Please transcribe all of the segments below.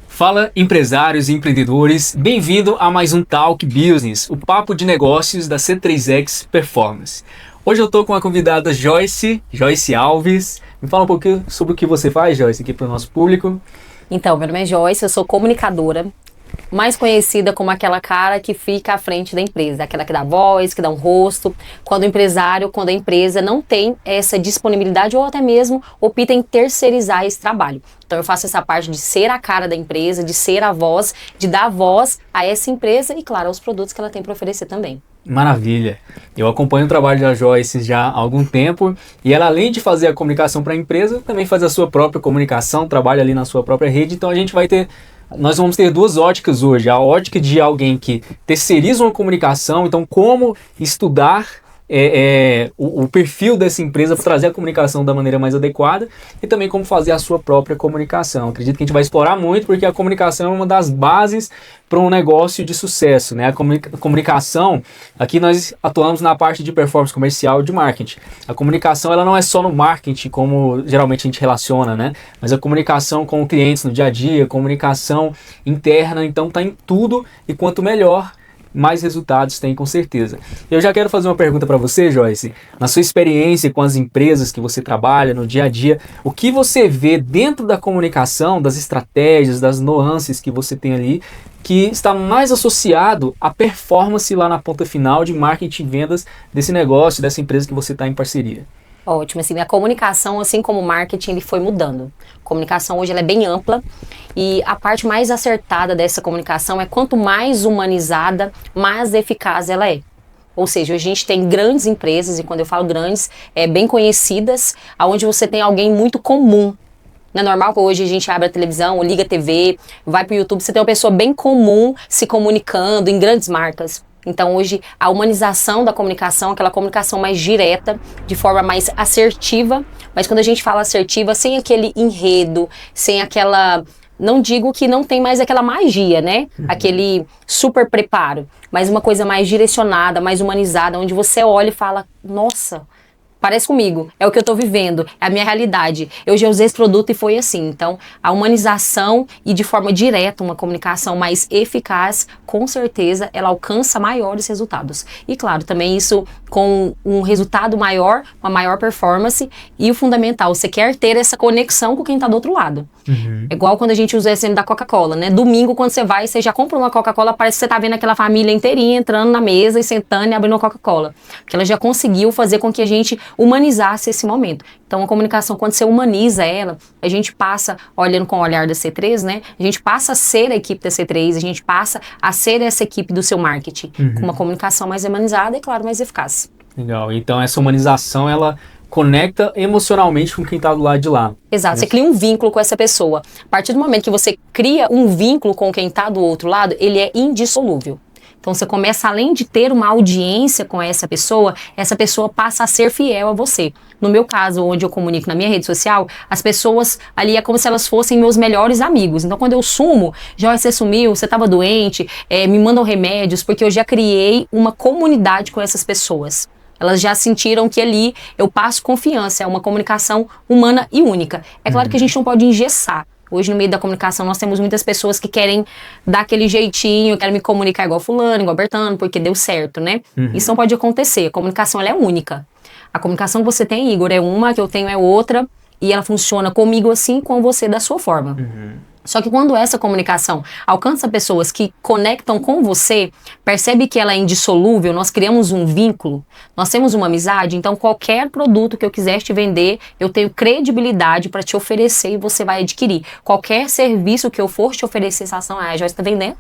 Fala, empresários e empreendedores, bem-vindo a mais um Talk Business, o papo de negócios da C3X Performance. Hoje eu estou com a convidada Joyce Alves. Me fala um pouquinho sobre o que você faz, Joyce, aqui para o nosse público. Então, meu nome é Joyce, eu sou comunicadora, mais conhecida como aquela cara que fica à frente da empresa, aquela que dá voz, que dá um rosto, quando a empresa não tem essa disponibilidade ou até mesmo opta em terceirizar esse trabalho. Então eu faço essa parte de ser a cara da empresa, de ser a voz, de dar voz a essa empresa e, claro, aos produtos que ela tem para oferecer também. Maravilha! Eu acompanho o trabalho da Joyce já há algum tempo e ela, além de fazer a comunicação para a empresa, também faz a sua própria comunicação, trabalha ali na sua própria rede, então nós vamos ter duas óticas hoje. A ótica de alguém que terceiriza uma comunicação, então como estudar o perfil dessa empresa para trazer a comunicação da maneira mais adequada e também como fazer a sua própria comunicação. Acredito que a gente vai explorar muito porque a comunicação é uma das bases para um negócio de sucesso, né? A comunicação, aqui nós atuamos na parte de performance comercial e de marketing. A comunicação ela não é só no marketing, como geralmente a gente relaciona, né? Mas a comunicação com clientes no dia a dia, comunicação interna, então está em tudo e quanto melhor, mais resultados tem, com certeza. Eu já quero fazer uma pergunta para você, Joyce. Na sua experiência com as empresas que você trabalha no dia a dia, o que você vê dentro da comunicação, das estratégias, das nuances que você tem ali, que está mais associado à performance lá na ponta final de marketing e vendas desse negócio, dessa empresa que você está em parceria? Ótimo, assim, a comunicação, assim como o marketing, ele foi mudando. A comunicação hoje ela é bem ampla e a parte mais acertada dessa comunicação é quanto mais humanizada, mais eficaz ela é. Ou seja, hoje a gente tem grandes empresas, e quando eu falo grandes, bem conhecidas, onde você tem alguém muito comum. Não é normal que hoje a gente abre a televisão, liga a TV, vai para o YouTube, você tem uma pessoa bem comum se comunicando em grandes marcas. Então hoje a humanização da comunicação, aquela comunicação mais direta, de forma mais assertiva, mas quando a gente fala assertiva, sem aquele enredo, sem aquela, não digo que não tem mais aquela magia, né? Aquele super preparo, mas uma coisa mais direcionada, mais humanizada, onde você olha e fala, nossa, parece comigo, é o que eu tô vivendo, é a minha realidade. Eu já usei esse produto e foi assim. Então, a humanização e de forma direta, uma comunicação mais eficaz, com certeza, ela alcança maiores resultados. E claro, também isso com um resultado maior, uma maior performance e o fundamental, você quer ter essa conexão com quem tá do outro lado. É igual quando a gente usa o exemplo da Coca-Cola, né? Domingo, quando você vai, você já compra uma Coca-Cola, parece que você tá vendo aquela família inteirinha entrando na mesa e sentando e abrindo uma Coca-Cola. Porque ela já conseguiu fazer com que a gente humanizasse esse momento. Então a comunicação, quando você humaniza ela, a gente passa, olhando com o olhar da C3, né? A gente passa a ser a equipe da C3, a gente passa a ser essa equipe do seu marketing, com uma comunicação mais humanizada e, claro, mais eficaz. Legal, então essa humanização, ela conecta emocionalmente com quem está do lado de lá. Exato, você cria um vínculo com essa pessoa. A partir do momento que você cria um vínculo com quem está do outro lado, ele é indissolúvel. Então você começa, além de ter uma audiência com essa pessoa passa a ser fiel a você. No meu caso, onde eu comunico na minha rede social, as pessoas ali é como se elas fossem meus melhores amigos. Então quando eu sumo, Joyce, você sumiu, você estava doente, me mandam remédios, porque eu já criei uma comunidade com essas pessoas. Elas já sentiram que ali eu passo confiança, é uma comunicação humana e única. É claro que a gente não pode engessar. Hoje, no meio da comunicação, nós temos muitas pessoas que querem dar aquele jeitinho, querem me comunicar igual fulano, igual Bertano, porque deu certo, né? Isso não pode acontecer. A comunicação, ela é única. A comunicação que você tem, Igor, é uma, que eu tenho é outra, e ela funciona comigo assim, com você da sua forma. Só que quando essa comunicação alcança pessoas que conectam com você, percebe que ela é indissolúvel, nós criamos um vínculo, nós temos uma amizade, então qualquer produto que eu quiser te vender, eu tenho credibilidade para te oferecer e você vai adquirir. Qualquer serviço que eu for te oferecer, a ação, a Joyce está vendendo?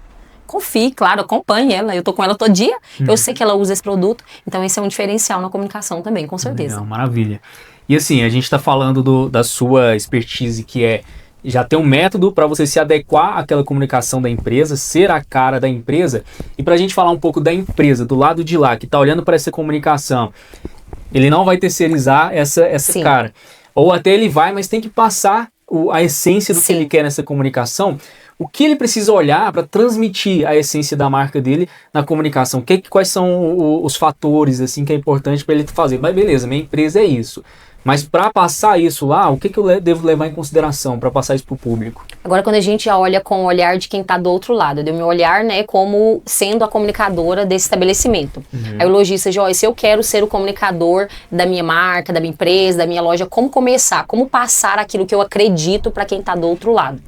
Confie, claro, acompanhe ela, eu tô com ela todo dia, eu sei que ela usa esse produto, então esse é um diferencial na comunicação também, com certeza. Legal, maravilha. E assim, a gente está falando da sua expertise, que é já ter um método para você se adequar àquela comunicação da empresa, ser a cara da empresa. E para a gente falar um pouco da empresa, do lado de lá, que está olhando para essa comunicação, ele não vai terceirizar essa cara. Ou até ele vai, mas tem que passar a essência do que ele quer nessa comunicação, o que ele precisa olhar para transmitir a essência da marca dele na comunicação? Quais são os fatores assim que é importante para ele fazer? Mas beleza, minha empresa é isso. Mas para passar isso lá, o que eu devo levar em consideração para passar isso para o público? Agora, quando a gente olha com o olhar de quem está do outro lado, eu dei o meu olhar, né, como sendo a comunicadora desse estabelecimento. Aí o lojista, se eu quero ser o comunicador da minha marca, da minha empresa, da minha loja, como começar? Como passar aquilo que eu acredito para quem está do outro lado?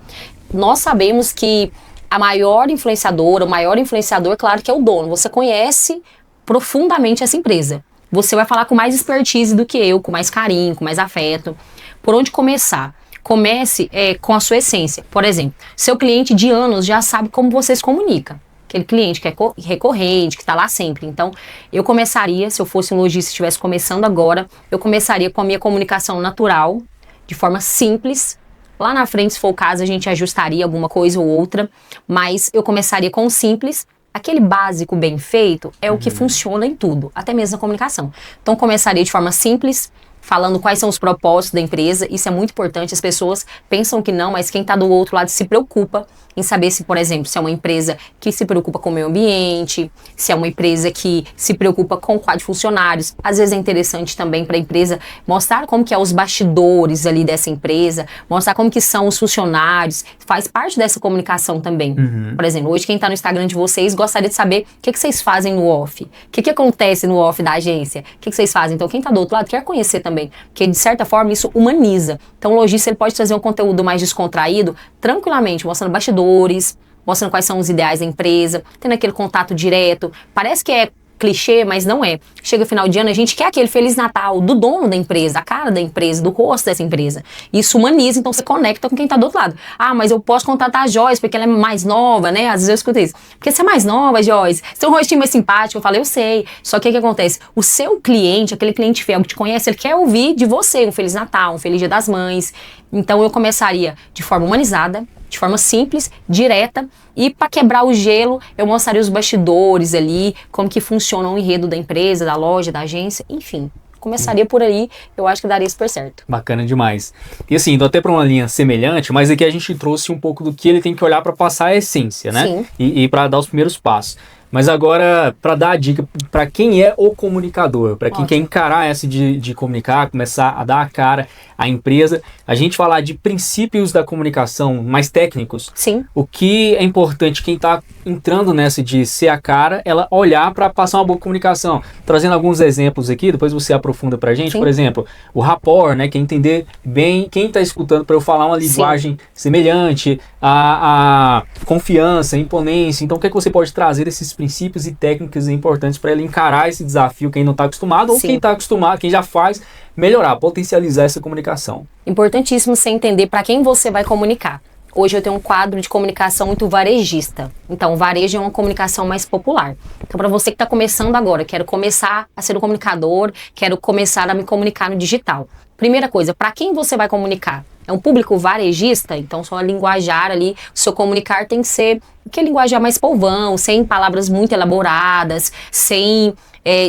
Nós sabemos que a maior influenciadora, o maior influenciador, claro que é o dono. Você conhece profundamente essa empresa. Você vai falar com mais expertise do que eu, com mais carinho, com mais afeto. Por onde começar? Comece com a sua essência. Por exemplo, seu cliente de anos já sabe como você se comunica. Aquele cliente que é recorrente, que está lá sempre. Então, eu começaria, se eu fosse um lojista e estivesse começando agora, eu começaria com a minha comunicação natural, de forma simples. Lá na frente, se for o caso, a gente ajustaria alguma coisa ou outra, mas eu começaria com o simples. Aquele básico bem feito é o que funciona em tudo, até mesmo na comunicação. Então, começaria de forma simples, falando quais são os propósitos da empresa. Isso é muito importante, as pessoas pensam que não, mas quem está do outro lado se preocupa em saber se, por exemplo, se é uma empresa que se preocupa com o meio ambiente, se é uma empresa que se preocupa com o quadro de funcionários. Às vezes é interessante também para a empresa mostrar como que é os bastidores ali dessa empresa, mostrar como que são os funcionários, faz parte dessa comunicação também. Por exemplo, hoje quem está no Instagram de vocês gostaria de saber o que vocês fazem no off, o que acontece no off da agência, o que vocês fazem. Então quem está do outro lado quer conhecer também, porque de certa forma isso humaniza. Então o lojista ele pode trazer um conteúdo mais descontraído, tranquilamente, mostrando bastidores, mostrando quais são os ideais da empresa, tendo aquele contato direto. Parece que é clichê, mas não é. Chega o final de ano, a gente quer aquele Feliz Natal do dono da empresa, a cara da empresa, do rosto dessa empresa. Isso humaniza, então você conecta com quem tá do outro lado. Ah, mas eu posso contratar a Joyce porque ela é mais nova, né? Às vezes eu escuto isso. Porque você é mais nova, Joyce, você tem um rostinho mais simpático. Eu falo, eu sei. Só que o que acontece? O seu cliente, aquele cliente fiel que te conhece, ele quer ouvir de você um Feliz Natal, um Feliz Dia das Mães. Então eu começaria de forma humanizada, de forma simples, direta, e para quebrar o gelo, eu mostraria os bastidores ali, como que funciona o enredo da empresa, da loja, da agência, enfim. Começaria por aí, eu acho que daria super certo. Bacana demais. E assim, indo até para uma linha semelhante, mas aqui a gente trouxe um pouco do que ele tem que olhar para passar a essência, né? Sim. E para dar os primeiros passos. Mas agora, para dar a dica para quem é o comunicador, para quem quer encarar essa de comunicar, começar a dar a cara à empresa, a gente falar de princípios da comunicação mais técnicos. Sim. O que é importante, quem está entrando nessa de ser a cara, ela olhar para passar uma boa comunicação. Trazendo alguns exemplos aqui, depois você aprofunda para a gente. Sim. Por exemplo, o rapport, né, que é entender bem quem está escutando para eu falar uma linguagem semelhante, a confiança, a imponência. Então, o que é que você pode trazer desses princípios e técnicas importantes para ele encarar esse desafio, quem não está acostumado, ou quem está acostumado, quem já faz, melhorar, potencializar essa comunicação. Importantíssimo você entender para quem você vai comunicar. Hoje eu tenho um quadro de comunicação muito varejista. Então, o varejo é uma comunicação mais popular. Então, para você que está começando agora, quero começar a ser um comunicador, quero começar a me comunicar no digital. Primeira coisa, para quem você vai comunicar? É um público varejista, então só a linguajar ali, o seu comunicar tem que ser aquele linguajar mais povão, sem palavras muito elaboradas, sem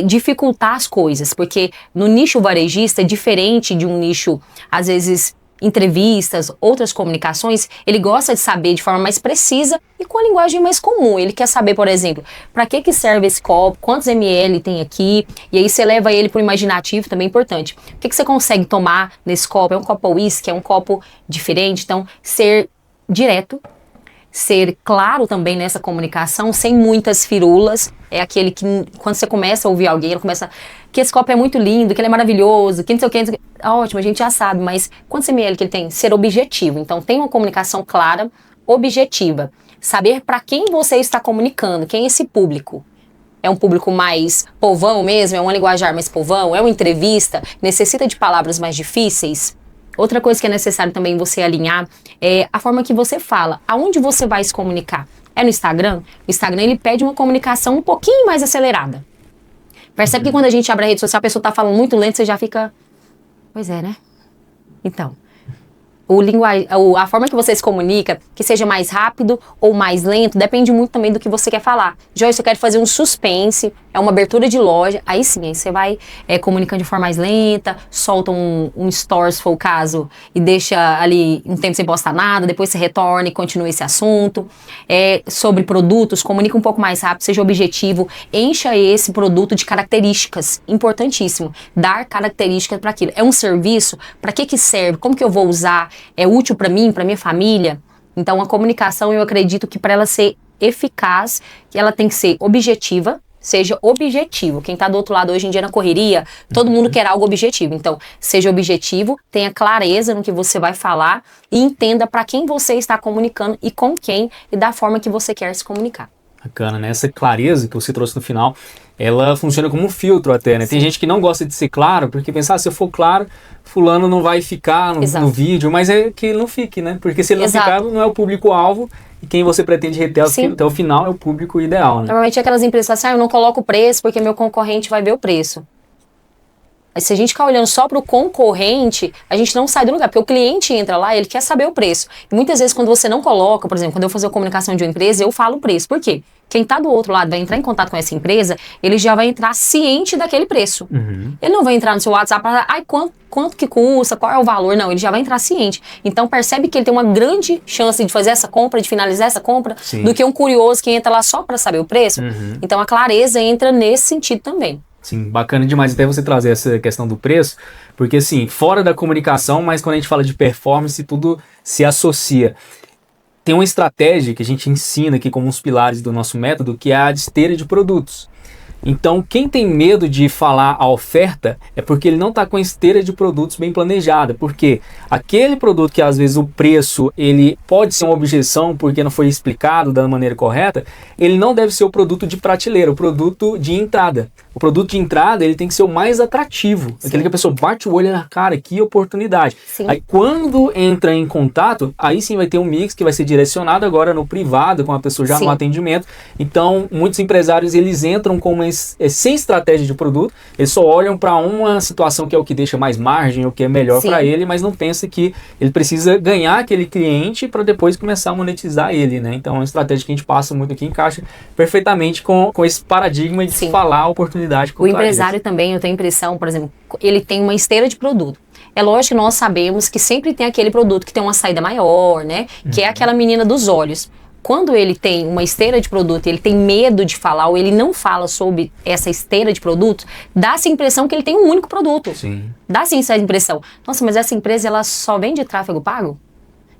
dificultar as coisas, porque no nicho varejista é diferente de um nicho, às vezes, entrevistas, outras comunicações, ele gosta de saber de forma mais precisa e com a linguagem mais comum. Ele quer saber, por exemplo, para que serve esse copo, quantos ml tem aqui, e aí você leva ele para o imaginativo, também é importante. O que você consegue tomar nesse copo? É um copo whisky, é um copo diferente? Então, ser direto, ser claro também nessa comunicação, sem muitas firulas. É aquele que, quando você começa a ouvir alguém, ele começa, que esse copo é muito lindo, que ele é maravilhoso, que não sei o que, não sei o que. Ótimo, a gente já sabe, mas quantos ml que ele tem? Ser objetivo. Então, tem uma comunicação clara, objetiva. Saber para quem você está comunicando, quem é esse público. É um público mais povão mesmo? É uma linguajar mais povão? É uma entrevista? Necessita de palavras mais difíceis? Outra coisa que é necessário também você alinhar é a forma que você fala. Aonde você vai se comunicar? É no Instagram? O Instagram, ele pede uma comunicação um pouquinho mais acelerada. Percebe que quando a gente abre a rede social, a pessoa tá falando muito lento, você já fica... Pois é, né? Então, A forma que você se comunica, que seja mais rápido ou mais lento, depende muito também do que você quer falar. Joyce, eu quero fazer um suspense, é uma abertura de loja, aí sim, aí você vai comunicando de forma mais lenta, solta um story, se for o caso, e deixa ali um tempo sem postar nada, depois você retorna e continua esse assunto. Sobre produtos, comunica um pouco mais rápido, seja objetivo, encha esse produto de características, importantíssimo, dar características para aquilo. É um serviço, para que serve, como que eu vou usar? É útil para mim, para minha família? Então, a comunicação, eu acredito que para ela ser eficaz, ela tem que ser objetiva, seja objetivo. Quem está do outro lado hoje em dia na correria, todo mundo quer algo objetivo. Então, seja objetivo, tenha clareza no que você vai falar e entenda para quem você está comunicando e com quem e da forma que você quer se comunicar. Bacana, né? Essa clareza que você trouxe no final, ela funciona como um filtro até, né? Sim. Tem gente que não gosta de ser claro, porque pensa, se eu for claro, fulano não vai ficar no vídeo, mas é que ele não fique, né? Porque se ele não ficar, não é o público-alvo, e quem você pretende reter até o final é o público ideal, né? Normalmente aquelas empresas falam assim, eu não coloco o preço porque meu concorrente vai ver o preço. Mas se a gente ficar olhando só para o concorrente, a gente não sai do lugar, porque o cliente entra lá, ele quer saber o preço. E muitas vezes quando você não coloca, por exemplo, quando eu fazer a comunicação de uma empresa, eu falo o preço. Por quê? Quem está do outro lado vai entrar em contato com essa empresa, ele já vai entrar ciente daquele preço. Ele não vai entrar no seu WhatsApp para quanto que custa, qual é o valor, não, ele já vai entrar ciente. Então percebe que ele tem uma grande chance de fazer essa compra, de finalizar essa compra, do que um curioso que entra lá só para saber o preço. Então a clareza entra nesse sentido também. Sim, bacana demais até você trazer essa questão do preço, porque assim, fora da comunicação, mas quando a gente fala de performance, tudo se associa. Tem uma estratégia que a gente ensina aqui como uns pilares do nosso método, que é a de esteira de produtos. Então, quem tem medo de falar a oferta é porque ele não está com a esteira de produtos bem planejada, porque aquele produto que às vezes o preço ele pode ser uma objeção porque não foi explicado da maneira correta, ele não deve ser o produto de prateleira, o produto de entrada. O produto de entrada ele tem que ser o mais atrativo, aquele que a pessoa bate o olho na cara, que oportunidade. Aí quando entra em contato, aí sim vai ter um mix que vai ser direcionado agora no privado, com a pessoa já no atendimento. Então, muitos empresários eles entram com uma sem estratégia de produto, eles só olham para uma situação que é o que deixa mais margem, o que é melhor para ele, mas não pensa que ele precisa ganhar aquele cliente para depois começar a monetizar ele, né? Então, é uma estratégia que a gente passa muito aqui, encaixa perfeitamente com esse paradigma de falar a oportunidade. O empresário também, eu tenho a impressão, por exemplo, ele tem uma esteira de produto. É lógico que nós sabemos que sempre tem aquele produto que tem uma saída maior, né? Que é aquela menina dos olhos. Quando ele tem uma esteira de produto, ele tem medo de falar ou ele não fala sobre essa esteira de produtos, dá-se a impressão que ele tem um único produto. Dá-se essa impressão. Nossa, mas essa empresa ela só vende tráfego pago?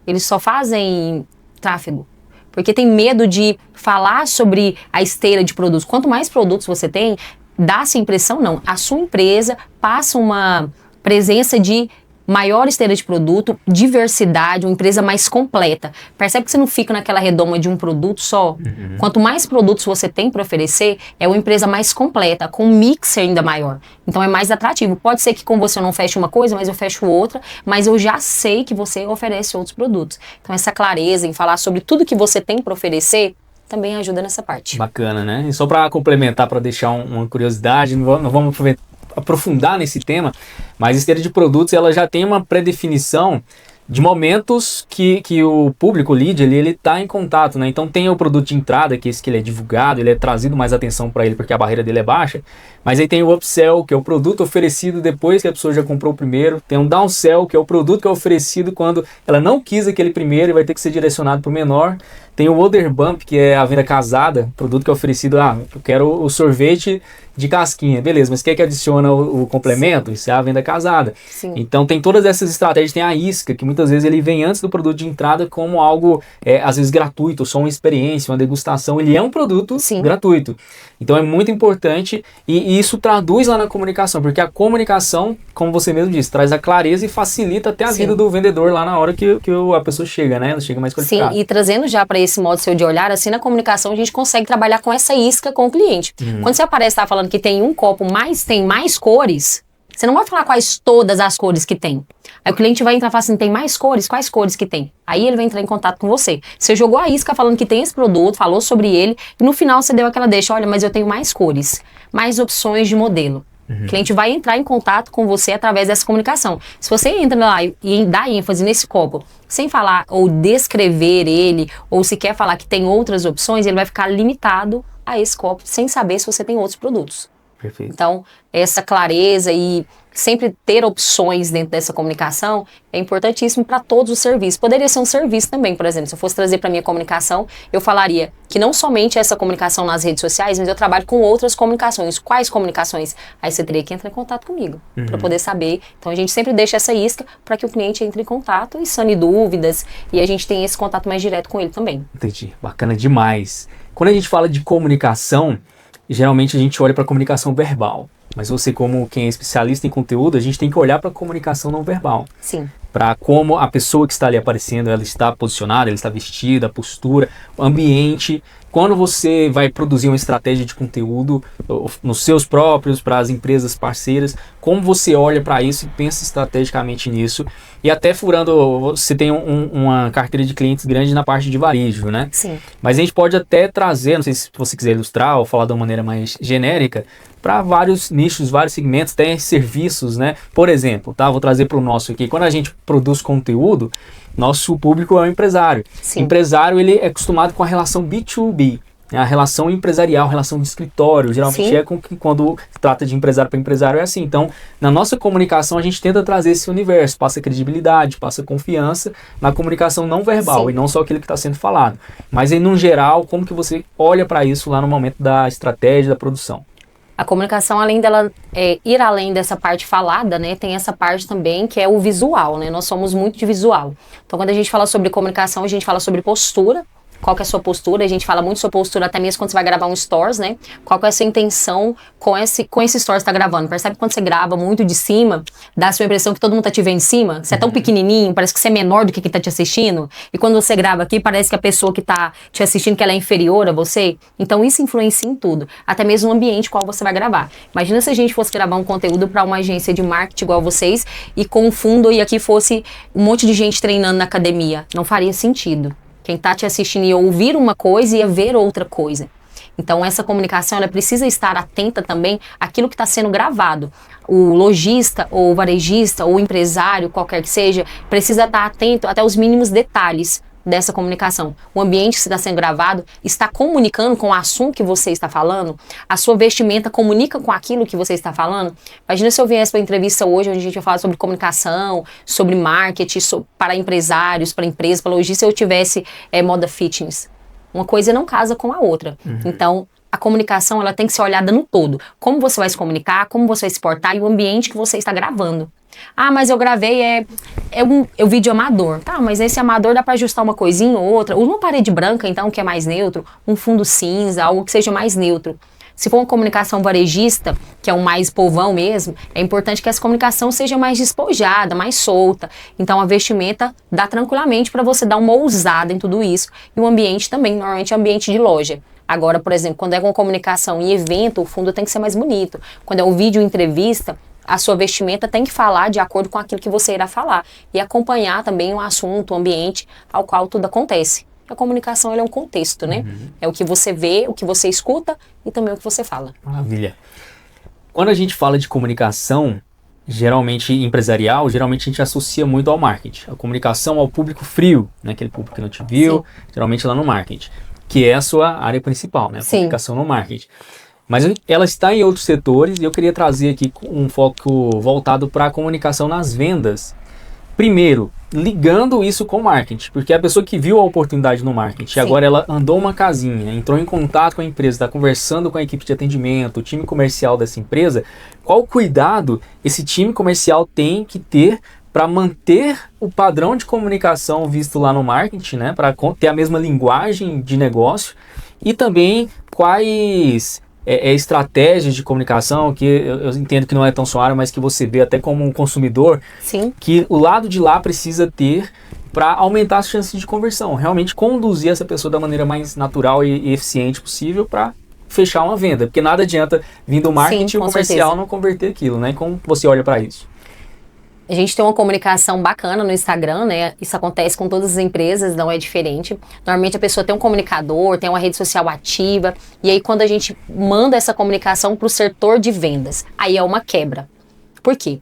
Eles só fazem tráfego? Porque tem medo de falar sobre a esteira de produtos. Quanto mais produtos você tem, dá-se a impressão, não. A sua empresa passa uma presença de maior esteira de produto, diversidade, uma empresa mais completa. Percebe que você não fica naquela redoma de um produto só? Quanto mais produtos você tem para oferecer, é uma empresa mais completa, com um mix ainda maior. Então é mais atrativo. Pode ser que com você eu não feche uma coisa, mas eu fecho outra, mas eu já sei que você oferece outros produtos. Então essa clareza em falar sobre tudo que você tem para oferecer, também ajuda nessa parte. Bacana, né? E só para complementar, para deixar uma curiosidade, não vamos aprofundar nesse tema, mas a esteira de produtos ela já tem uma pré-definição de momentos que o público, o lead, ele está em contato, né? Então tem o produto de entrada, que é esse que ele é divulgado, ele é trazido mais atenção para ele porque a barreira dele é baixa, mas aí tem o upsell, que é o produto oferecido depois que a pessoa já comprou o primeiro, tem um downsell, que é o produto que é oferecido quando ela não quis aquele primeiro e vai ter que ser direcionado para o menor. Tem o Order Bump, que é a venda casada, produto que é oferecido, eu quero o sorvete de casquinha, beleza, mas quer que adiciona o complemento? Isso é a venda casada. Então tem todas essas estratégias, tem a isca, que muitas vezes ele vem antes do produto de entrada como algo, às vezes gratuito, só uma experiência, uma degustação, ele é um produto gratuito. Então é muito importante e isso traduz lá na comunicação, porque a comunicação, como você mesmo disse, traz a clareza e facilita até a vida do vendedor lá na hora que a pessoa chega, né? Ela chega mais qualificada. Sim, e trazendo já para esse modo seu de olhar, assim, na comunicação a gente consegue trabalhar com essa isca com o cliente. Quando você aparece, tá falando que tem um copo, mas tem mais cores, você não vai falar quais todas as cores que tem. Aí o cliente vai entrar e falar assim, tem mais cores? Quais cores que tem? Aí ele vai entrar em contato com você. Você jogou a isca falando que tem esse produto, falou sobre ele, e no final você deu aquela deixa, olha, mas eu tenho mais cores, mais opções de modelo. O cliente vai entrar em contato com você através dessa comunicação. Se você entra lá e dá ênfase nesse copo, sem falar ou descrever ele, ou se quer falar que tem outras opções, ele vai ficar limitado a esse copo, sem saber se você tem outros produtos. Perfeito. Então, essa clareza e sempre ter opções dentro dessa comunicação é importantíssimo para todos os serviços. Poderia ser um serviço também, por exemplo, se eu fosse trazer para minha comunicação, eu falaria que não somente essa comunicação nas redes sociais, mas eu trabalho com outras comunicações. Quais comunicações? Aí você teria que entrar em contato comigo para poder saber. Então, a gente sempre deixa essa isca para que o cliente entre em contato e sane dúvidas e a gente tem esse contato mais direto com ele também. Entendi. Bacana demais. Quando a gente fala de comunicação, geralmente a gente olha para a comunicação verbal, mas você, como quem é especialista em conteúdo, a gente tem que olhar para a comunicação não verbal. Sim. Para como a pessoa que está ali aparecendo, ela está posicionada, ela está vestida, a postura, o ambiente. Quando você vai produzir uma estratégia de conteúdo nos seus próprios, para as empresas parceiras, como você olha para isso e pensa estrategicamente nisso. E até furando, você tem uma carteira de clientes grande na parte de varejo, né? Sim. Mas a gente pode até trazer, não sei se você quiser ilustrar ou falar de uma maneira mais genérica, para vários nichos, vários segmentos, tem serviços, né? Por exemplo, tá? Vou trazer para o nosso aqui. Quando a gente produz conteúdo, nosso público é o empresário. Sim. Empresário, ele é acostumado com a relação B2B, né? A relação empresarial, a relação de escritório. Geralmente é com que quando trata de empresário para empresário é assim. Então, na nossa comunicação, a gente tenta trazer esse universo, passa credibilidade, passa confiança na comunicação não verbal. Sim. E não só aquilo que está sendo falado. Mas aí, no geral, como que você olha para isso lá no momento da estratégia, da produção? A comunicação, além dela ir além dessa parte falada, né, tem essa parte também que é o visual, né? Nós somos muito de visual. Então, quando a gente fala sobre comunicação, a gente fala sobre postura. Qual que é a sua postura? A gente fala muito sobre postura até mesmo quando você vai gravar um stories, né? Qual que é a sua intenção com esse stories que você tá gravando? Percebe que quando você grava muito de cima, dá a sua impressão que todo mundo tá te vendo de cima? Você é tão pequenininho, parece que você é menor do que quem tá te assistindo. E quando você grava aqui, parece que a pessoa que tá te assistindo, que ela é inferior a você. Então isso influencia em tudo. Até mesmo o ambiente qual você vai gravar. Imagina se a gente fosse gravar um conteúdo para uma agência de marketing igual vocês e com um fundo e aqui fosse um monte de gente treinando na academia. Não faria sentido. Quem está te assistindo ia ouvir uma coisa e ia ver outra coisa. Então, essa comunicação ela precisa estar atenta também àquilo que está sendo gravado. O lojista, ou o varejista, ou o empresário, qualquer que seja, precisa estar atento até os mínimos detalhes dessa comunicação. O ambiente que está sendo gravado está comunicando com o assunto que você está falando? A sua vestimenta comunica com aquilo que você está falando? Imagina se eu viesse para a entrevista hoje, onde a gente vai falar sobre comunicação, sobre marketing, para empresários, para empresas, para lojistas, eu tivesse moda fitness. Uma coisa não casa com a outra. Então, a comunicação ela tem que ser olhada no todo. Como você vai se comunicar, como você vai se portar e o ambiente que você está gravando. Ah, mas eu gravei, um vídeo amador. Tá, mas esse amador dá para ajustar uma coisinha ou outra. Uma parede branca, então, que é mais neutro. Um fundo cinza, algo que seja mais neutro. Se for uma comunicação varejista, que é um mais povão mesmo, é importante que essa comunicação seja mais despojada, mais solta. Então, a vestimenta dá tranquilamente para você dar uma ousada em tudo isso. E o ambiente também, normalmente é ambiente de loja. Agora, por exemplo, quando é com comunicação em evento, o fundo tem que ser mais bonito. Quando é um vídeo entrevista, a sua vestimenta tem que falar de acordo com aquilo que você irá falar. E acompanhar também o assunto, o ambiente ao qual tudo acontece. A comunicação é um contexto, né? É o que você vê, o que você escuta e também o que você fala. Maravilha. Quando a gente fala de comunicação, geralmente empresarial, geralmente a gente associa muito ao marketing. A comunicação ao público frio, né? Aquele público que não te viu, geralmente lá no marketing. Que é a sua área principal, né? A comunicação no marketing. Mas ela está em outros setores e eu queria trazer aqui um foco voltado para a comunicação nas vendas. Primeiro, ligando isso com o marketing, porque a pessoa que viu a oportunidade no marketing, agora ela andou uma casinha, entrou em contato com a empresa, está conversando com a equipe de atendimento, o time comercial dessa empresa, qual cuidado esse time comercial tem que ter para manter o padrão de comunicação visto lá no marketing, né, para ter a mesma linguagem de negócio e também quais estratégias de comunicação que eu entendo que não é tão sua área, mas que você vê até como um consumidor, que o lado de lá precisa ter para aumentar as chances de conversão, realmente conduzir essa pessoa da maneira mais natural e eficiente possível para fechar uma venda, porque nada adianta vir do marketing e o comercial não converter aquilo, né? Como você olha para isso? A gente tem uma comunicação bacana no Instagram, né? Isso acontece com todas as empresas, não é diferente. Normalmente a pessoa tem um comunicador, tem uma rede social ativa, e aí quando a gente manda essa comunicação para o setor de vendas, aí é uma quebra. Por quê?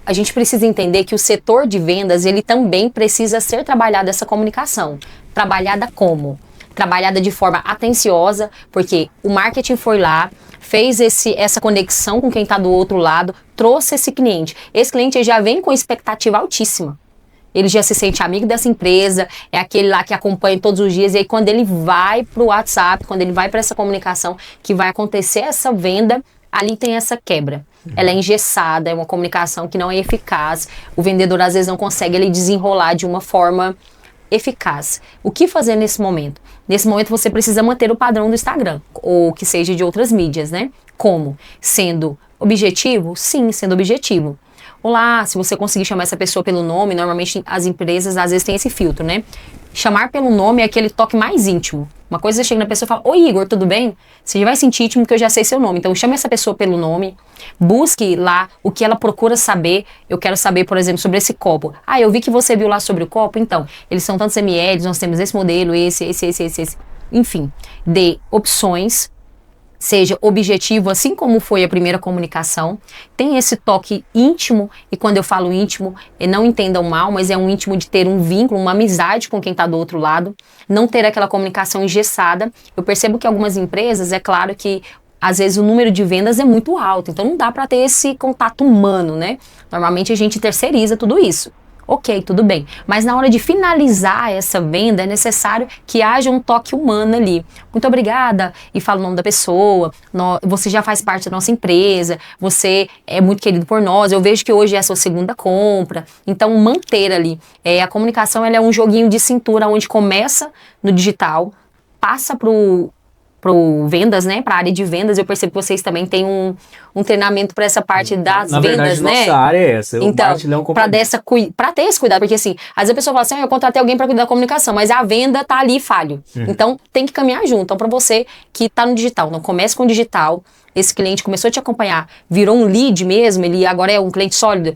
A gente precisa entender que o setor de vendas, ele também precisa ser trabalhado essa comunicação. Trabalhada como? Trabalhada de forma atenciosa, porque o marketing foi lá, fez essa conexão com quem está do outro lado, trouxe esse cliente. Esse cliente já vem com expectativa altíssima. Ele já se sente amigo dessa empresa, é aquele lá que acompanha todos os dias, e aí quando ele vai para o WhatsApp, quando ele vai para essa comunicação, que vai acontecer essa venda, ali tem essa quebra. Ela é engessada, é uma comunicação que não é eficaz, o vendedor às vezes não consegue ele desenrolar de uma forma eficaz. O que fazer nesse momento? Nesse momento você precisa manter o padrão do Instagram, ou que seja de outras mídias, né? Como? Sendo objetivo? Sim, sendo objetivo. Olá, se você conseguir chamar essa pessoa pelo nome, normalmente as empresas às vezes têm esse filtro, né? Chamar pelo nome é aquele toque mais íntimo. Uma coisa, você chega na pessoa e fala, oi Igor, tudo bem? Você já vai sentir íntimo que eu já sei seu nome. Então chame essa pessoa pelo nome, busque lá o que ela procura saber. Eu quero saber, por exemplo, sobre esse copo. Ah, eu vi que você viu lá sobre o copo, então, eles são tantos ml, nós temos esse modelo, esse. Enfim, dê opções, seja objetivo, assim como foi a primeira comunicação, tem esse toque íntimo, e quando eu falo íntimo, não entendam mal, mas é um íntimo de ter um vínculo, uma amizade com quem está do outro lado, não ter aquela comunicação engessada. Eu percebo que algumas empresas, é claro que às vezes o número de vendas é muito alto, então não dá para ter esse contato humano, né? Normalmente a gente terceiriza tudo isso. Ok, tudo bem. Mas na hora de finalizar essa venda, é necessário que haja um toque humano ali. Muito obrigada, e fala o nome da pessoa, você já faz parte da nossa empresa, você é muito querido por nós, eu vejo que hoje é a sua segunda compra. Então, manter ali. A comunicação, ela é um joguinho de cintura, onde começa no digital, passa pro vendas, né? Para a área de vendas. Eu percebo que vocês também têm um treinamento para essa parte das Na vendas, verdade, né? nossa área é essa. Então, para ter esse cuidado, porque assim, às vezes a pessoa fala assim, eu contratei alguém para cuidar da comunicação, mas a venda tá ali falho. Então, tem que caminhar junto. Então, para você que tá no digital, não comece com o digital, esse cliente começou a te acompanhar, virou um lead mesmo, ele agora é um cliente sólido,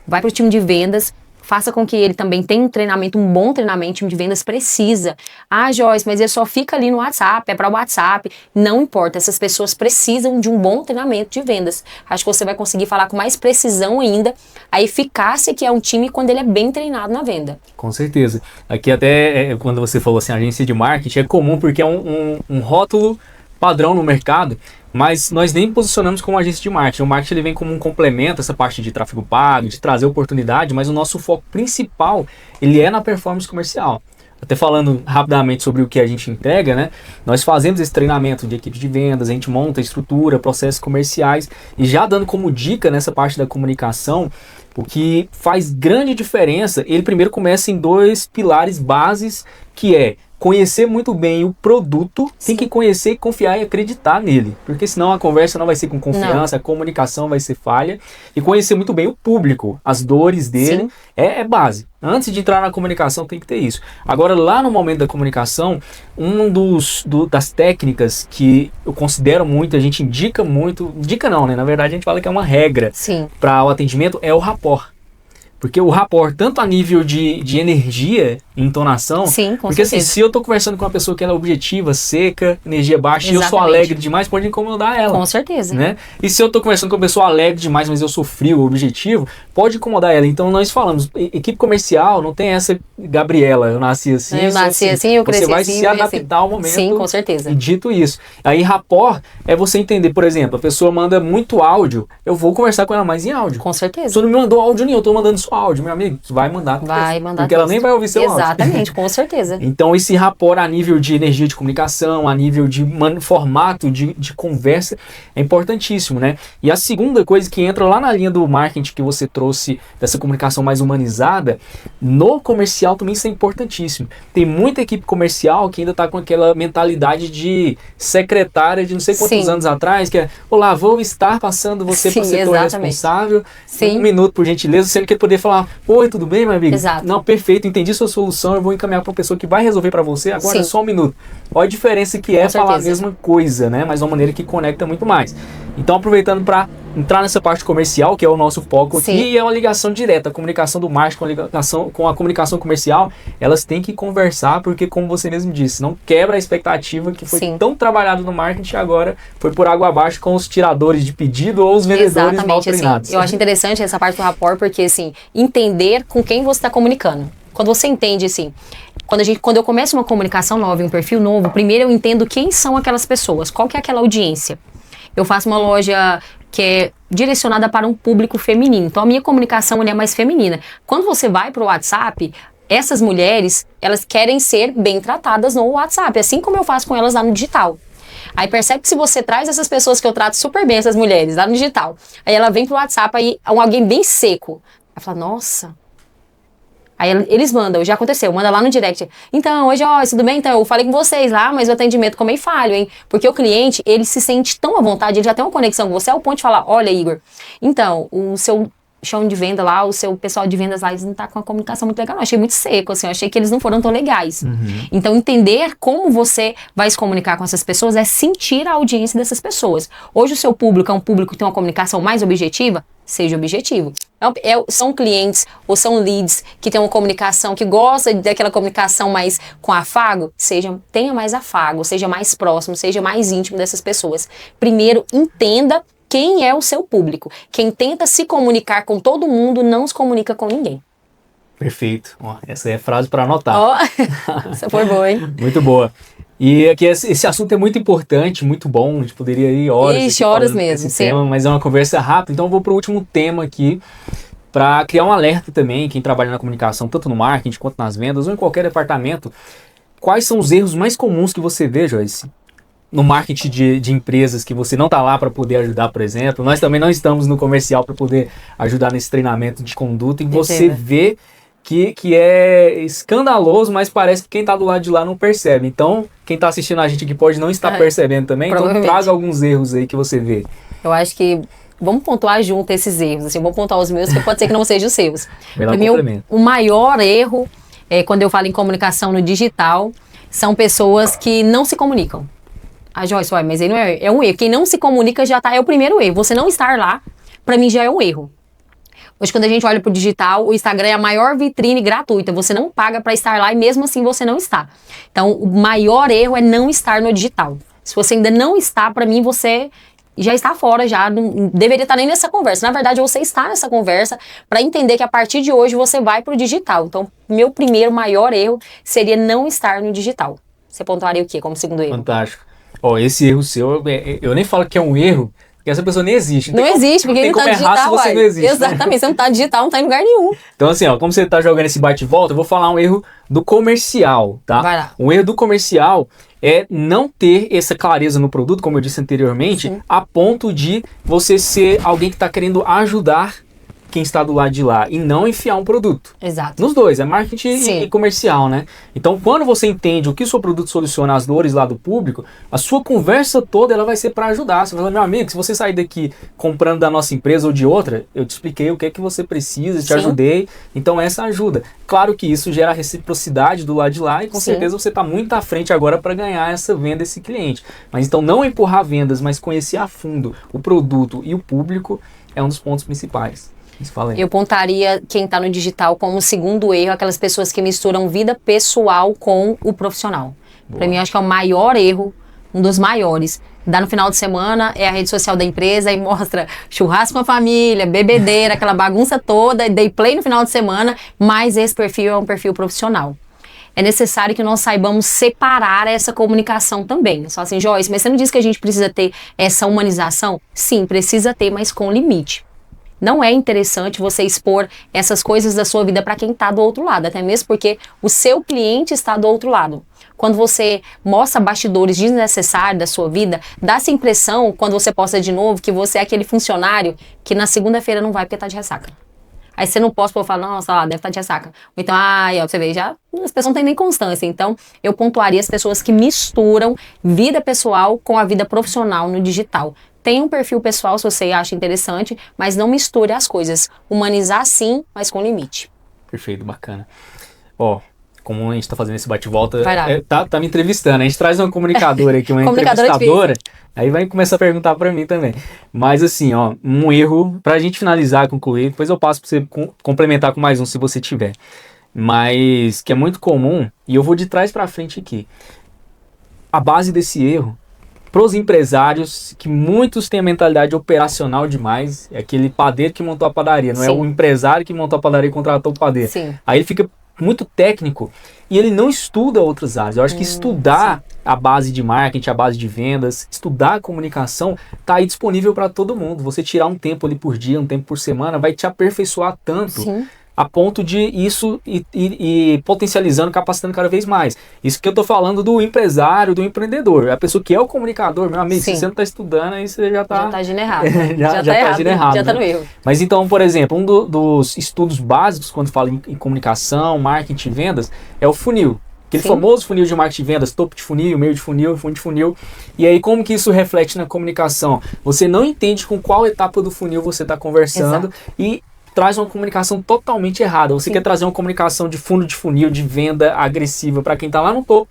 vai pro time de vendas, faça com que ele também tenha um bom treinamento, time de vendas precisa. Ah, Joyce, mas ele só fica ali no WhatsApp, é para o WhatsApp. Não importa, essas pessoas precisam de um bom treinamento de vendas. Acho que você vai conseguir falar com mais precisão ainda a eficácia que é um time quando ele é bem treinado na venda. Com certeza. Aqui até, quando você falou assim, agência de marketing, é comum porque é um rótulo padrão no mercado, mas nós nem posicionamos como agência de marketing. O marketing ele vem como um complemento, essa parte de tráfego pago, de trazer oportunidade, mas o nosso foco principal, ele é na performance comercial. Até falando rapidamente sobre o que a gente entrega, né? Nós fazemos esse treinamento de equipe de vendas, a gente monta a estrutura, processos comerciais, e já dando como dica nessa parte da comunicação, o que faz grande diferença, ele primeiro começa em 2 pilares bases, que é conhecer muito bem o produto, tem que conhecer, confiar e acreditar nele, porque senão a conversa não vai ser com confiança, a comunicação vai ser falha, e conhecer muito bem o público, as dores dele, é base. Antes de entrar na comunicação tem que ter isso. Agora, lá no momento da comunicação, das técnicas que eu considero muito, a gente indica muito, indica não, né? Na verdade a gente fala que é uma regra para o atendimento, é o rapport. Porque o rapport, tanto a nível de energia e entonação, porque assim, se eu tô conversando com uma pessoa que ela é objetiva, seca, energia baixa, e eu sou alegre demais, pode incomodar ela. Com certeza. Né? E se eu tô conversando com uma pessoa alegre demais, mas eu sou frio, objetivo, pode incomodar ela. Então nós falamos, equipe comercial não tem essa, Gabriela, eu nasci assim, eu nasci assim, eu cresci assim. Você vai se adaptar ao momento. Sim, com certeza. E dito isso. Aí rapport é você entender, por exemplo, a pessoa manda muito áudio, eu vou conversar com ela mais em áudio. Com certeza. Se não me mandou áudio nenhum, eu tô mandando só áudio, meu amigo, vai mandar. Porque ela nem vai ouvir seu áudio. Exatamente, com certeza. Então esse rapport a nível de energia de comunicação, a nível de formato de conversa, é importantíssimo, né? E a segunda coisa que entra lá na linha do marketing que você trouxe, dessa comunicação mais humanizada, no comercial também isso é importantíssimo. Tem muita equipe comercial que ainda tá com aquela mentalidade de secretária de não sei quantos anos atrás, que é, olá, vou estar passando você para o setor responsável, 1 minuto por gentileza, sendo que ele poder falar, oi, tudo bem, meu amigo? Exato. Não, perfeito, entendi sua solução, eu vou encaminhar para uma pessoa que vai resolver para você, agora é só 1 minuto. Olha a diferença que é falar a mesma coisa, né? Mas de uma maneira que conecta muito mais. Então, aproveitando para entrar nessa parte comercial, que é o nosso foco Sim. aqui, e é uma ligação direta. A comunicação do marketing com a comunicação comercial, elas têm que conversar, porque, como você mesmo disse, não quebra a expectativa que foi Sim. tão trabalhado no marketing, agora foi por água abaixo com os tiradores de pedido ou os vendedores mal treinados. Assim, eu acho interessante essa parte do rapport, porque, assim, entender com quem você está comunicando. Quando você entende, assim, quando eu começo uma comunicação nova, um perfil novo, primeiro eu entendo quem são aquelas pessoas, qual que é aquela audiência. Eu faço uma loja que é direcionada para um público feminino. Então, a minha comunicação é mais feminina. Quando você vai para o WhatsApp, essas mulheres, elas querem ser bem tratadas no WhatsApp, assim como eu faço com elas lá no digital. Aí percebe que se você traz essas pessoas que eu trato super bem, essas mulheres, lá no digital, aí ela vem pro WhatsApp, aí alguém bem seco. Aí fala, nossa... Aí eles mandam, já aconteceu, manda lá no direct. Então, oi Joyce, tudo bem? Então, eu falei com vocês lá, mas o atendimento ficou meio falho, hein? Porque o cliente, ele se sente tão à vontade, ele já tem uma conexão com você, ao ponto de falar, olha Igor, então, o seu chão de venda lá, o seu pessoal de vendas lá, eles não tá com uma comunicação muito legal, não. Eu achei muito seco, assim, eu achei que eles não foram tão legais. Então, entender como você vai se comunicar com essas pessoas é sentir a audiência dessas pessoas. Hoje o seu público é um público que tem uma comunicação mais objetiva, seja objetivo. São clientes ou são leads que têm uma comunicação, que gosta daquela comunicação mais com afago, tenha mais afago, seja mais próximo, seja mais íntimo dessas pessoas. Primeiro, entenda quem é o seu público. Quem tenta se comunicar com todo mundo não se comunica com ninguém. Perfeito. Ó, essa é a frase para anotar. Essa foi boa, hein? Muito boa. E aqui esse assunto é muito importante, muito bom. A gente poderia ir horas. Ixi, horas mesmo, sim. Tema, mas é uma conversa rápida. Então eu vou para o último tema aqui, para criar um alerta também, quem trabalha na comunicação, tanto no marketing quanto nas vendas, ou em qualquer departamento. Quais são os erros mais comuns que você vê, Joyce? No marketing de empresas que você não está lá para poder ajudar, por exemplo. Nós também não estamos no comercial para poder ajudar nesse treinamento de conduta. E você vê que é escandaloso, mas parece que quem está do lado de lá não percebe. Então, quem está assistindo a gente aqui pode não estar percebendo também. Então, traga alguns erros aí que você vê. Eu acho que vamos pontuar junto esses erros. Assim, vou pontuar os meus, que pode ser que não sejam os seus. Para mim, o maior erro, quando eu falo em comunicação no digital, são pessoas que não se comunicam. Ah, Joyce, mas aí não é um erro. Quem não se comunica é o primeiro erro. Você não estar lá, para mim, já é um erro. Hoje, quando a gente olha pro digital, o Instagram é a maior vitrine gratuita. Você não paga para estar lá e mesmo assim você não está. Então, o maior erro é não estar no digital. Se você ainda não está, para mim, você já está fora, já não deveria estar nem nessa conversa. Na verdade, você está nessa conversa para entender que a partir de hoje você vai pro digital. Então, meu primeiro maior erro seria não estar no digital. Você pontuaria o quê como segundo erro? Fantástico. Esse erro seu, eu nem falo que é um erro, porque essa pessoa nem existe. Não existe, porque ele não tá digital, você não existe. Exatamente, você não tá digital, não tá em lugar nenhum. Então assim, como você tá jogando esse bate e volta, eu vou falar um erro do comercial, tá? Vai lá. Um erro do comercial é não ter essa clareza no produto, como eu disse anteriormente, Sim. a ponto de você ser alguém que está querendo ajudar quem está do lado de lá e não enfiar um produto. Exato. Nos dois, é marketing e comercial, né? Então, quando você entende o que o seu produto soluciona as dores lá do público, a sua conversa toda ela vai ser para ajudar. Você vai falar, meu amigo, se você sair daqui comprando da nossa empresa ou de outra, eu te expliquei o que é que você precisa, te ajudei. Então, essa ajuda. Claro que isso gera reciprocidade do lado de lá e com certeza você está muito à frente agora para ganhar essa venda, esse cliente. Mas então, não empurrar vendas, mas conhecer a fundo o produto e o público é um dos pontos principais. Eu pontaria quem está no digital como segundo erro, aquelas pessoas que misturam vida pessoal com o profissional. Para mim, eu acho que é o maior erro, um dos maiores. Dá no final de semana, é a rede social da empresa e mostra churrasco com a família, bebedeira, aquela bagunça toda, dei play no final de semana, mas esse perfil é um perfil profissional. É necessário que nós saibamos separar essa comunicação também. Só assim, Joyce, mas você não disse que a gente precisa ter essa humanização? Sim, precisa ter, mas com limite. Não é interessante você expor essas coisas da sua vida para quem está do outro lado, até mesmo porque o seu cliente está do outro lado. Quando você mostra bastidores desnecessários da sua vida, dá essa impressão, quando você posta de novo, que você é aquele funcionário que na segunda-feira não vai porque está de ressaca. Aí você não posta, falar, nossa, lá, deve estar de ressaca. Ou então, você vê, já as pessoas não têm nem constância. Então, eu pontuaria as pessoas que misturam vida pessoal com a vida profissional no digital. Tem um perfil pessoal se você acha interessante, mas não misture as coisas. Humanizar sim, mas com limite. Perfeito, bacana. como a gente está fazendo esse bate-volta, Vai lá. tá me entrevistando. A gente traz uma comunicadora aqui, uma Comunicadora entrevistadora, aí vai começar a perguntar para mim também. Mas assim, ó, um erro, pra gente finalizar, concluir, depois eu passo para você complementar com mais um, se você tiver. Mas que é muito comum, e eu vou de trás para frente aqui. A base desse erro, para os empresários, que muitos têm a mentalidade operacional demais, é aquele padeiro que montou a padaria, não é o empresário que montou a padaria e contratou o padeiro. Sim. Aí ele fica muito técnico e ele não estuda outras áreas. Eu acho que estudar a base de marketing, a base de vendas, estudar a comunicação, tá aí disponível para todo mundo. Você tirar um tempo ali por dia, um tempo por semana, vai te aperfeiçoar tanto. Sim. A ponto de isso ir potencializando, capacitando cada vez mais. Isso que eu tô falando do empresário, do empreendedor. A pessoa que é o comunicador, meu amigo, se você não tá estudando, aí você já tá... Já tá agindo errado. já tá agindo errado. Já tá no erro. Mas então, por exemplo, um dos estudos básicos, quando fala em comunicação, marketing e vendas, é o funil. Aquele famoso funil de marketing e vendas, topo de funil, meio de funil, fundo de funil. E aí, como que isso reflete na comunicação? Você não entende com qual etapa do funil você está conversando. Exato. E traz uma comunicação totalmente errada. Você quer trazer uma comunicação de fundo de funil, de venda agressiva para quem está lá no topo,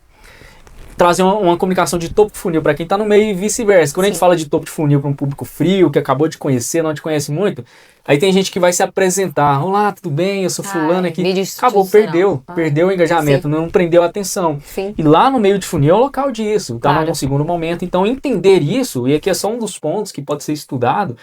trazer uma comunicação de topo de funil para quem está no meio e vice-versa. Quando a gente fala de topo de funil para um público frio, que acabou de conhecer, não te conhece muito, aí tem gente que vai se apresentar. Olá, tudo bem? Eu sou fulano aqui. Acabou, perdeu o engajamento, não prendeu a atenção. Sim. E lá no meio de funil é o local disso, tá num segundo momento. Então, entender isso, e aqui é só um dos pontos que pode ser estudado,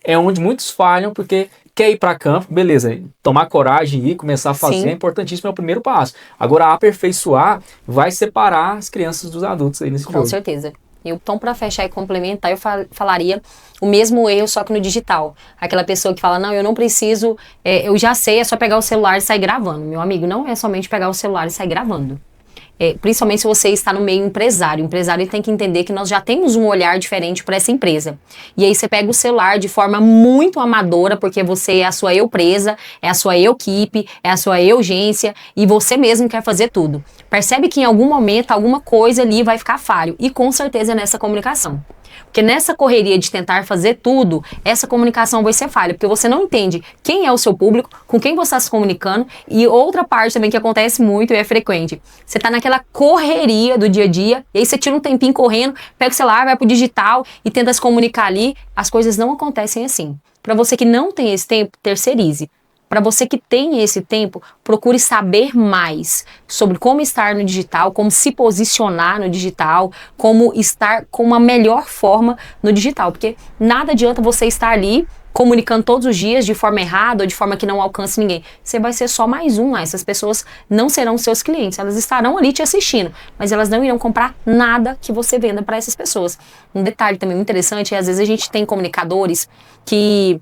é onde muitos falham, porque quer ir para campo, beleza, tomar coragem e começar a fazer é importantíssimo, é o primeiro passo. Agora, aperfeiçoar vai separar as crianças dos adultos aí nesse jogo. Com certeza. Então, para fechar e complementar, eu falaria o mesmo erro, só que no digital. Aquela pessoa que fala, não, eu não preciso, eu já sei, é só pegar o celular e sair gravando. Meu amigo, não é somente pegar o celular e sair gravando. Principalmente se você está no meio empresário. O empresário tem que entender que nós já temos um olhar diferente para essa empresa. E aí você pega o celular de forma muito amadora, porque você é a sua eu-presa, é a sua eu-equipe, é a sua eu-agência, e você mesmo quer fazer tudo. Percebe que em algum momento, alguma coisa ali vai ficar falho. E com certeza é nessa comunicação. Porque nessa correria de tentar fazer tudo, essa comunicação vai ser falha, porque você não entende quem é o seu público, com quem você está se comunicando, e outra parte também que acontece muito e é frequente. Você está naquela correria do dia a dia, e aí você tira um tempinho correndo, pega o celular, vai pro digital e tenta se comunicar ali. As coisas não acontecem assim. Para você que não tem esse tempo, terceirize. Para você que tem esse tempo, procure saber mais sobre como estar no digital, como se posicionar no digital, como estar com uma melhor forma no digital. Porque nada adianta você estar ali comunicando todos os dias de forma errada ou de forma que não alcance ninguém. Você vai ser só mais um. Essas pessoas não serão seus clientes. Elas estarão ali te assistindo, mas elas não irão comprar nada que você venda para essas pessoas. Um detalhe também muito interessante é, às vezes a gente tem comunicadores que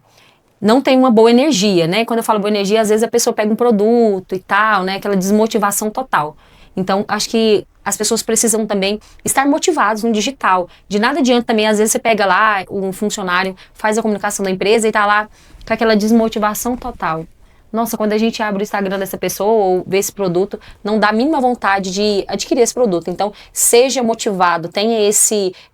não tem uma boa energia, né? Quando eu falo boa energia, às vezes a pessoa pega um produto e tal, né? Aquela desmotivação total. Então, acho que as pessoas precisam também estar motivadas no digital. De nada adianta também, às vezes você pega lá, um funcionário faz a comunicação da empresa e tá lá com aquela desmotivação total. Nossa, quando a gente abre o Instagram dessa pessoa ou vê esse produto, não dá a mínima vontade de adquirir esse produto. Então, seja motivado, tenha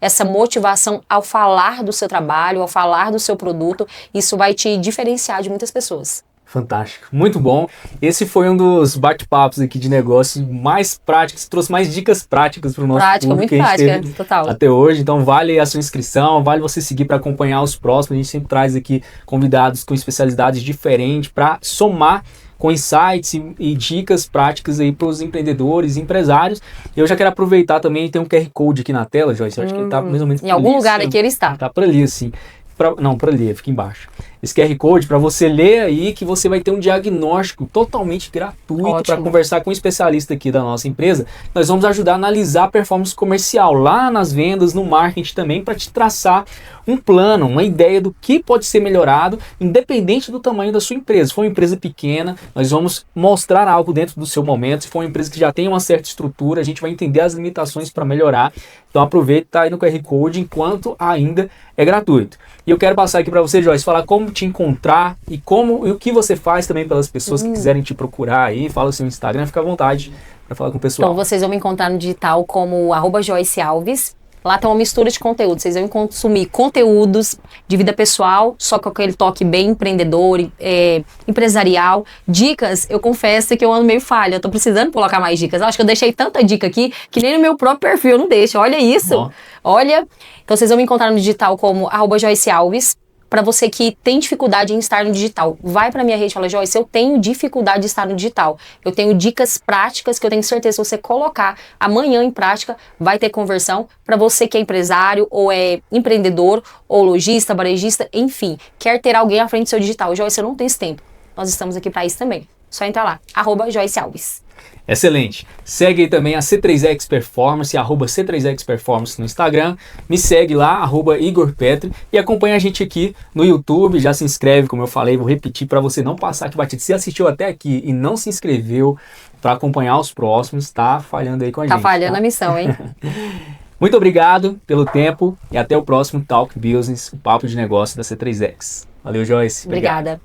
essa motivação ao falar do seu trabalho, ao falar do seu produto. Isso vai te diferenciar de muitas pessoas. Fantástico, muito bom. Esse foi um dos bate-papos aqui de negócio mais práticos, trouxe mais dicas práticas para o nosso público muito que a gente prática, teve total. Até hoje. Então vale a sua inscrição, vale você seguir para acompanhar os próximos. A gente sempre traz aqui convidados com especialidades diferentes para somar com insights e dicas práticas aí para os empreendedores e empresários. Eu já quero aproveitar também, tem um QR Code aqui na tela, Joyce, eu acho que ele está mais ou menos em algum lugar aqui ele está. Está por ali, assim. Não, para ler, fica embaixo. Esse QR Code para você ler aí, que você vai ter um diagnóstico totalmente gratuito para conversar com um especialista aqui da nossa empresa. Nós vamos ajudar a analisar a performance comercial lá nas vendas, no marketing também, para te traçar um plano, uma ideia do que pode ser melhorado, independente do tamanho da sua empresa. Se for uma empresa pequena, nós vamos mostrar algo dentro do seu momento. Se for uma empresa que já tem uma certa estrutura, a gente vai entender as limitações para melhorar. Então aproveita, tá aí no QR Code enquanto ainda é gratuito. E eu quero passar aqui para você, Joyce, falar como te encontrar e o que você faz também pelas pessoas que quiserem te procurar aí. Fala o seu Instagram, fica à vontade para falar com o pessoal. Então vocês vão me encontrar no digital como @JoyceAlves. Lá tem uma mistura de conteúdo. Vocês vão consumir conteúdos de vida pessoal, só com aquele toque bem empreendedor, empresarial. Dicas, eu confesso que eu ando meio falha. Eu tô precisando colocar mais dicas. Eu acho que eu deixei tanta dica aqui que nem no meu próprio perfil eu não deixo. Olha isso. Olha. Então vocês vão me encontrar no digital como @JoyceAlves. Para você que tem dificuldade em estar no digital, vai para minha rede e fala, Joyce, eu tenho dificuldade de estar no digital. Eu tenho dicas práticas que eu tenho certeza que se você colocar amanhã em prática, vai ter conversão. Para você que é empresário, ou é empreendedor, ou lojista, varejista, enfim, quer ter alguém à frente do seu digital. Joyce, eu não tenho esse tempo. Nós estamos aqui para isso também. Só entrar lá, @JoyceAlves. Excelente. Segue aí também a C3X Performance, @C3X Performance no Instagram. Me segue lá, @Igor Petri. E acompanha a gente aqui no YouTube. Já se inscreve, como eu falei, vou repetir para você não passar aqui batido. Se assistiu até aqui e não se inscreveu para acompanhar os próximos, tá falhando aí com a gente. Tá falhando a missão, hein? Muito obrigado pelo tempo e até o próximo Talk Business, o papo de negócio da C3X. Valeu, Joyce. Obrigada.